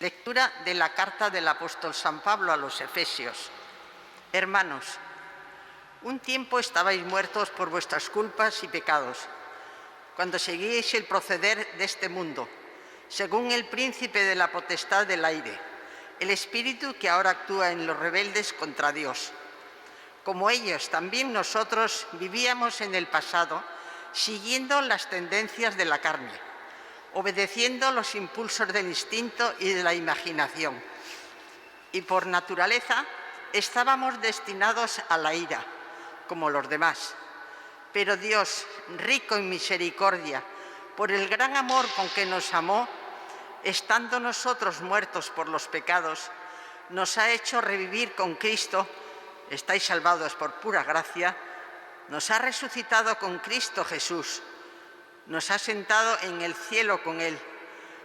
Lectura de la carta del apóstol San Pablo a los Efesios. Hermanos, un tiempo estabais muertos por vuestras culpas y pecados, cuando seguíais el proceder de este mundo, según el príncipe de la potestad del aire, el espíritu que ahora actúa en los rebeldes contra Dios. Como ellos, también nosotros vivíamos en el pasado, siguiendo las tendencias de la carne, obedeciendo los impulsos del instinto y de la imaginación. Y por naturaleza estábamos destinados a la ira, como los demás. Pero Dios, rico en misericordia, por el gran amor con que nos amó, estando nosotros muertos por los pecados, nos ha hecho revivir con Cristo. Estáis salvados por pura gracia. Nos ha resucitado con Cristo Jesús. Nos ha sentado en el cielo con Él,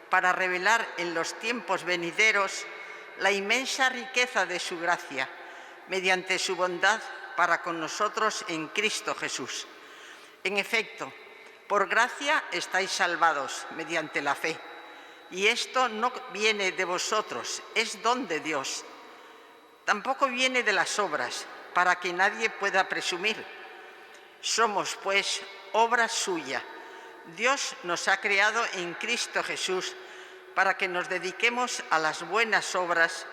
para revelar en los tiempos venideros la inmensa riqueza de su gracia, mediante su bondad para con nosotros en Cristo Jesús. En efecto, por gracia estáis salvados mediante la fe, y esto no viene de vosotros, es don de Dios. Tampoco viene de las obras, para que nadie pueda presumir. Somos, pues, obra suya. Dios nos ha creado en Cristo Jesús para que nos dediquemos a las buenas obras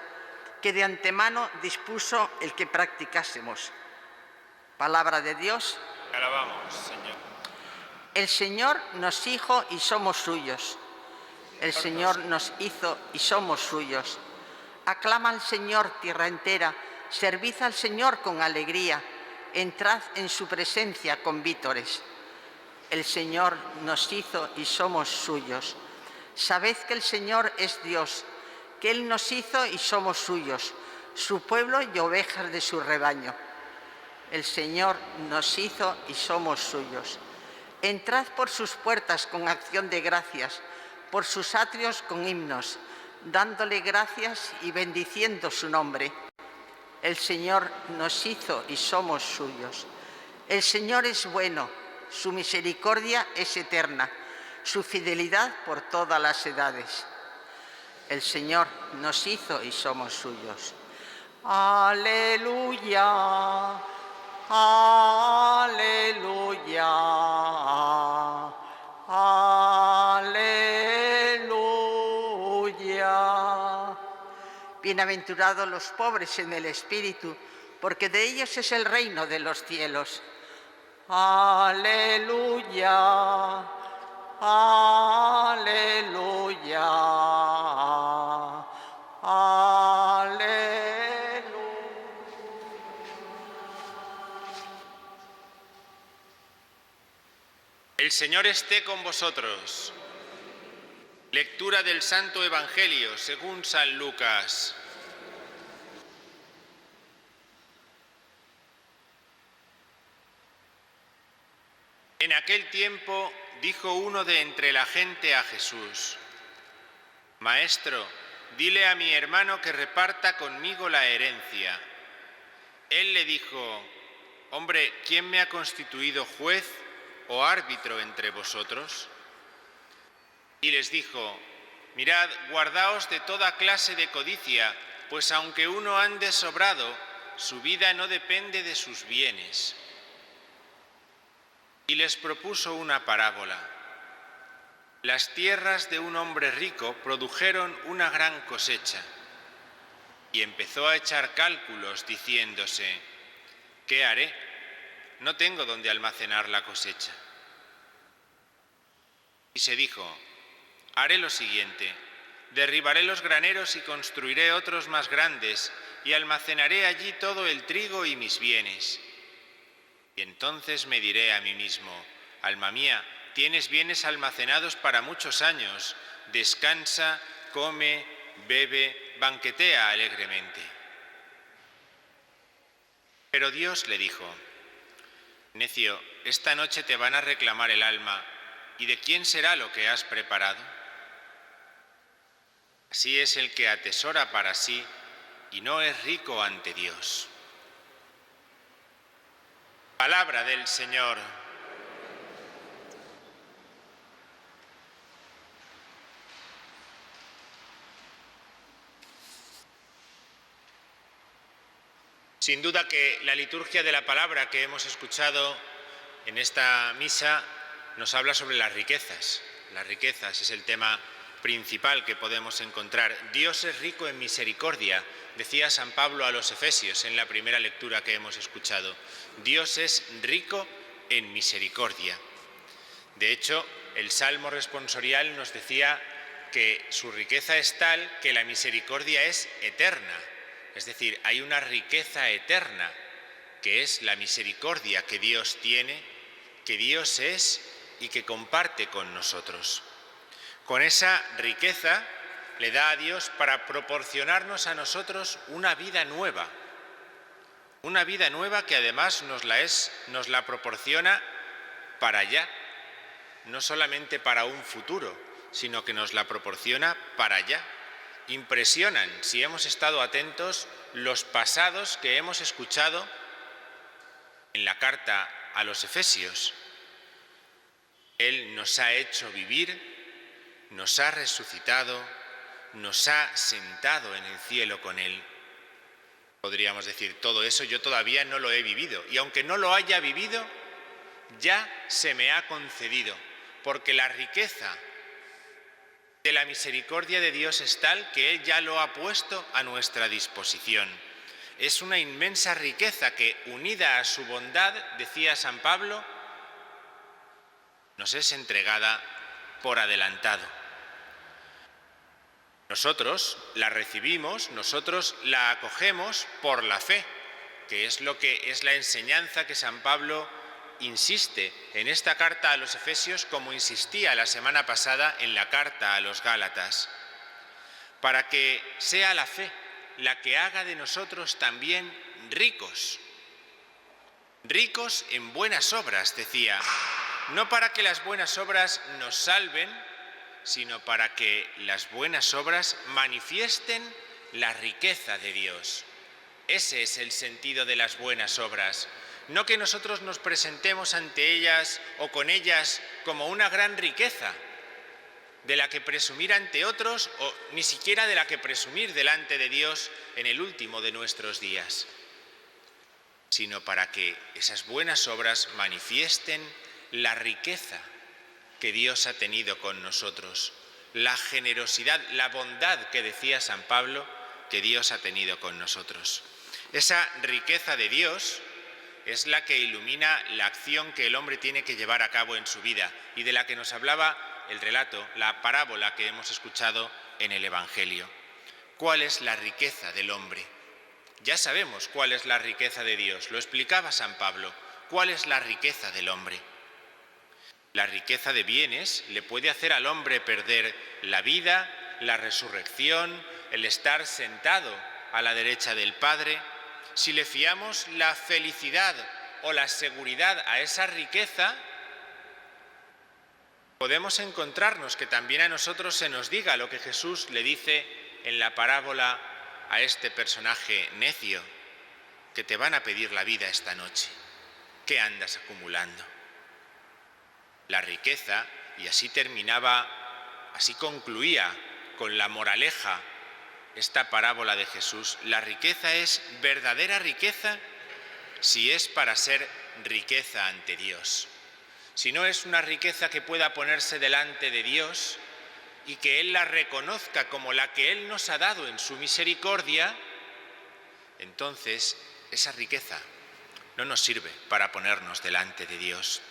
que de antemano dispuso el que practicásemos. Palabra de Dios. Te alabamos, Señor. El Señor nos hizo y somos suyos. El Señor nos hizo y somos suyos. Aclama al Señor, tierra entera, servid al Señor con alegría, entrad en su presencia con vítores. El Señor nos hizo y somos suyos. Sabed que el Señor es Dios, que Él nos hizo y somos suyos, su pueblo y ovejas de su rebaño. El Señor nos hizo y somos suyos. Entrad por sus puertas con acción de gracias, por sus atrios con himnos, dándole gracias y bendiciendo su nombre. El Señor nos hizo y somos suyos. El Señor es bueno, su misericordia es eterna, su fidelidad por todas las edades. El Señor nos hizo y somos suyos. Aleluya, aleluya, aleluya. Bienaventurados los pobres en el espíritu, porque de ellos es el reino de los cielos. Aleluya, aleluya, aleluya. El Señor esté con vosotros. Lectura del Santo Evangelio según San Lucas. En aquel tiempo dijo uno de entre la gente a Jesús: Maestro, dile a mi hermano que reparta conmigo la herencia. Él le dijo: Hombre, ¿quién me ha constituido juez o árbitro entre vosotros? Y les dijo: Mirad, guardaos de toda clase de codicia, pues aunque uno ande sobrado, su vida no depende de sus bienes. Y les propuso una parábola. Las tierras de un hombre rico produjeron una gran cosecha. Y empezó a echar cálculos diciéndose: ¿qué haré? No tengo dónde almacenar la cosecha. Y se dijo: haré lo siguiente, derribaré los graneros y construiré otros más grandes, y almacenaré allí todo el trigo y mis bienes. Y entonces me diré a mí mismo: alma mía, tienes bienes almacenados para muchos años, descansa, come, bebe, banquetea alegremente. Pero Dios le dijo: necio, esta noche te van a reclamar el alma, ¿y de quién será lo que has preparado? Así es el que atesora para sí y no es rico ante Dios. Palabra del Señor. Sin duda que la liturgia de la palabra que hemos escuchado en esta misa nos habla sobre las riquezas. Las riquezas es el tema principal que podemos encontrar. Dios es rico en misericordia, decía San Pablo a los Efesios en la primera lectura que hemos escuchado. Dios es rico en misericordia. De hecho, el Salmo responsorial nos decía que su riqueza es tal que la misericordia es eterna. Es decir, hay una riqueza eterna, que es la misericordia que Dios tiene, que Dios es y que comparte con nosotros. Con esa riqueza le da a Dios para proporcionarnos a nosotros una vida nueva que además nos la proporciona para allá, no solamente para un futuro, sino que nos la proporciona para allá. Impresionan, si hemos estado atentos, los pasados que hemos escuchado en la carta a los Efesios. Él nos ha hecho vivir, nos ha resucitado, nos ha sentado en el cielo con Él. Podríamos decir, todo eso yo todavía no lo he vivido, y aunque no lo haya vivido, ya se me ha concedido, porque la riqueza de la misericordia de Dios es tal que Él ya lo ha puesto a nuestra disposición. Es una inmensa riqueza que, unida a su bondad, decía San Pablo, nos es entregada por adelantado. Nosotros la recibimos, nosotros la acogemos por la fe, que es la enseñanza que San Pablo insiste en esta carta a los Efesios, como insistía la semana pasada en la carta a los Gálatas, para que sea la fe la que haga de nosotros también ricos en buenas obras, decía, no para que las buenas obras nos salven, sino para que las buenas obras manifiesten la riqueza de Dios. Ese es el sentido de las buenas obras. No que nosotros nos presentemos ante ellas o con ellas como una gran riqueza de la que presumir ante otros o ni siquiera de la que presumir delante de Dios en el último de nuestros días, sino para que esas buenas obras manifiesten la riqueza que Dios ha tenido con nosotros, la generosidad, la bondad que decía San Pablo que Dios ha tenido con nosotros. Esa riqueza de Dios es la que ilumina la acción que el hombre tiene que llevar a cabo en su vida y de la que nos hablaba el relato, la parábola que hemos escuchado en el Evangelio. ¿Cuál es la riqueza del hombre? Ya sabemos cuál es la riqueza de Dios, lo explicaba San Pablo. ¿Cuál es la riqueza del hombre? La riqueza de bienes le puede hacer al hombre perder la vida, la resurrección, el estar sentado a la derecha del Padre. Si le fiamos la felicidad o la seguridad a esa riqueza, podemos encontrarnos que también a nosotros se nos diga lo que Jesús le dice en la parábola a este personaje necio, que te van a pedir la vida esta noche. ¿Qué andas acumulando? La riqueza, y así terminaba, así concluía con la moraleja esta parábola de Jesús, la riqueza es verdadera riqueza si es para ser riqueza ante Dios. Si no es una riqueza que pueda ponerse delante de Dios y que Él la reconozca como la que Él nos ha dado en su misericordia, entonces esa riqueza no nos sirve para ponernos delante de Dios.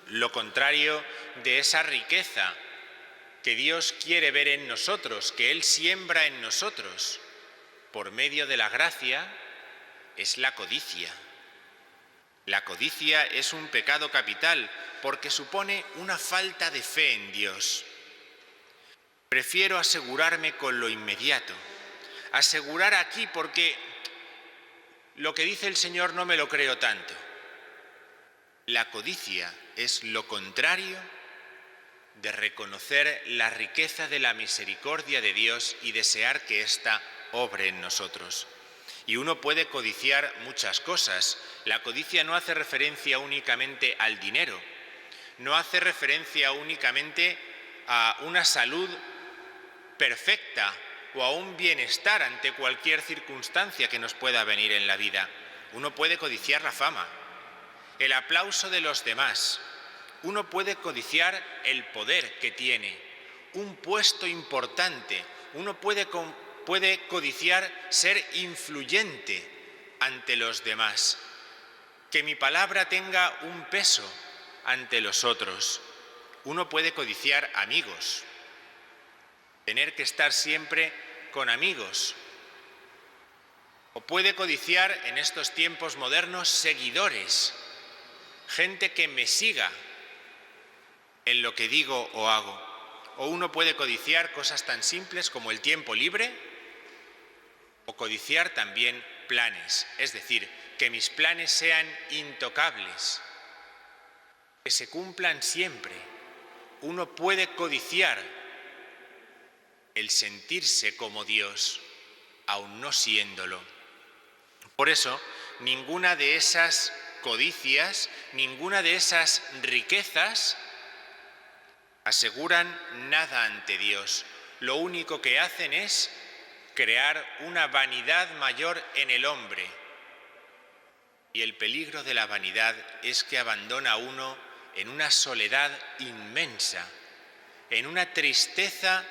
Lo contrario de esa riqueza que Dios quiere ver en nosotros, que Él siembra en nosotros por medio de la gracia, es la codicia. La codicia es un pecado capital porque supone una falta de fe en Dios. Prefiero asegurarme con lo inmediato, asegurar aquí porque lo que dice el Señor no me lo creo tanto. La codicia es lo contrario de reconocer la riqueza de la misericordia de Dios y desear que ésta obre en nosotros. Y uno puede codiciar muchas cosas. La codicia no hace referencia únicamente al dinero, no hace referencia únicamente a una salud perfecta o a un bienestar ante cualquier circunstancia que nos pueda venir en la vida. Uno puede codiciar la fama, el aplauso de los demás. Uno puede codiciar el poder que tiene, un puesto importante. Uno puede codiciar ser influyente ante los demás, que mi palabra tenga un peso ante los otros. Uno puede codiciar amigos, tener que estar siempre con amigos. O puede codiciar en estos tiempos modernos seguidores, gente que me siga en lo que digo o hago. O uno puede codiciar cosas tan simples como el tiempo libre, o codiciar también planes, es decir, que mis planes sean intocables, que se cumplan siempre. Uno puede codiciar el sentirse como Dios, aun no siéndolo. Por eso, ninguna de esas codicias, ninguna de esas riquezas aseguran nada ante Dios. Lo único que hacen es crear una vanidad mayor en el hombre. Y el peligro de la vanidad es que abandona a uno en una soledad inmensa, en una tristeza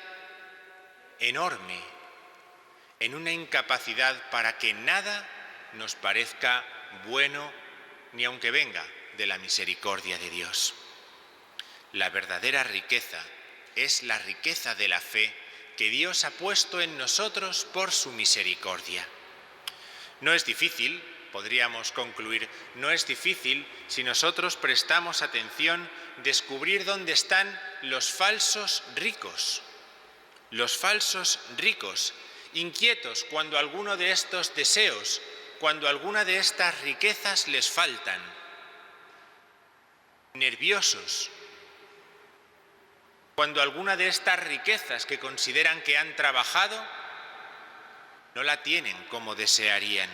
enorme, en una incapacidad para que nada nos parezca bueno, ni aunque venga de la misericordia de Dios. La verdadera riqueza es la riqueza de la fe que Dios ha puesto en nosotros por su misericordia. No es difícil, podríamos concluir, no es difícil, si nosotros prestamos atención, descubrir dónde están los falsos ricos. Los falsos ricos, inquietos cuando alguno de estos deseos, cuando alguna de estas riquezas les faltan, nerviosos, cuando alguna de estas riquezas que consideran que han trabajado no la tienen como desearían.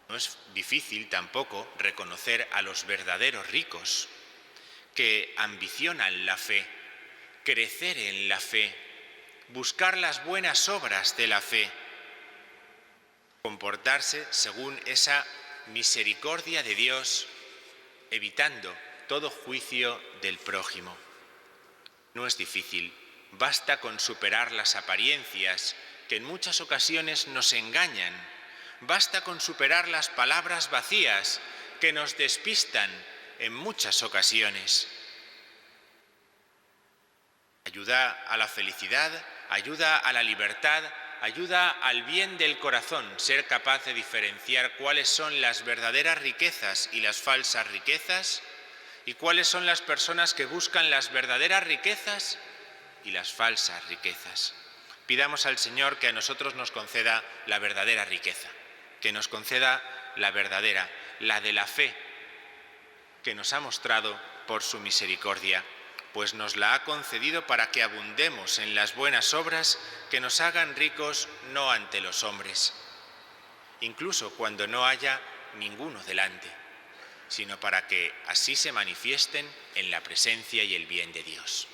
No es difícil tampoco reconocer a los verdaderos ricos que ambicionan la fe, crecer en la fe, buscar las buenas obras de la fe, comportarse según esa misericordia de Dios, evitando todo juicio del prójimo. No es difícil, basta con superar las apariencias que en muchas ocasiones nos engañan, basta con superar las palabras vacías que nos despistan en muchas ocasiones. Ayuda a la felicidad, ayuda a la libertad, ayuda al bien del corazón, ser capaz de diferenciar cuáles son las verdaderas riquezas y las falsas riquezas, y cuáles son las personas que buscan las verdaderas riquezas y las falsas riquezas. Pidamos al Señor que a nosotros nos conceda la verdadera riqueza, que nos conceda la verdadera, la de la fe, que nos ha mostrado por su misericordia, pues nos la ha concedido para que abundemos en las buenas obras que nos hagan ricos no ante los hombres, incluso cuando no haya ninguno delante, sino para que así se manifiesten en la presencia y el bien de Dios.